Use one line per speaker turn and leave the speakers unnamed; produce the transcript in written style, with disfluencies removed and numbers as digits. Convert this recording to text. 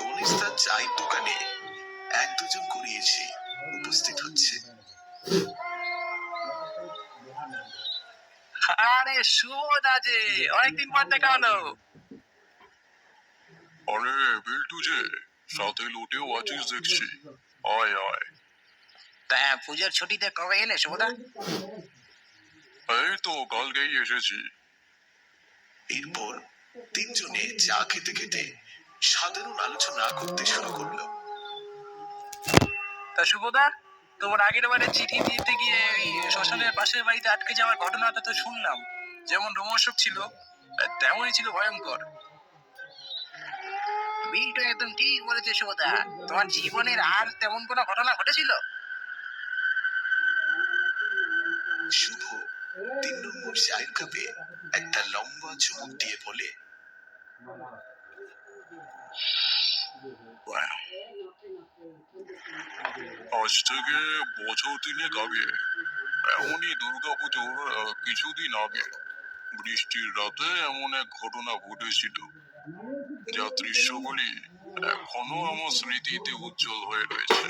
গণেশ তার চায়ের দোকানে এক দুজন করে এসে উপস্থিত হচ্ছে।
আরে শুভদা যে, অনেকদিন পর দেখা হলো।
আরে বিল্টু যে, সাথে লোটেও আছিস দেখছি। আয় আয়।
তা পুজোর ছুটিতে কবে এলে শুভদা?
এই তো কালকেই এসেছি।
এরপর তিনজনে চা খেতে খেতে সাধারণ আলোচনা করতে শুরু করলো।
তা শুভদা, তোমার আগের বারে চিঠি দিতে গিয়ে ওই শ্মশানের পাশের বাড়িতে আটকে যাওয়ার ঘটনাটা তো শুনলাম। যেমন রোমহর্ষক ছিল, তেমনই ছিল ভয়ঙ্কর। বিলটা একদম ঠিক বলেছে শুভদা। তোমার জীবনের আর তেমন কোনো ঘটনা ঘটেছিল?
শুভ 3 নম্বর চায়ের কাপে একটা লম্বা চুমুক দিয়ে বলে,
আজ থেকে বছর 3 আগে, এমনই দুর্গাপুজোর কিছুদিন আগে বৃষ্টির রাতে এমন এক ঘটনা ঘটেছিল, যা দৃশ্যগুলি এখনো আমার স্মৃতিতে উজ্জ্বল হয়ে রয়েছে।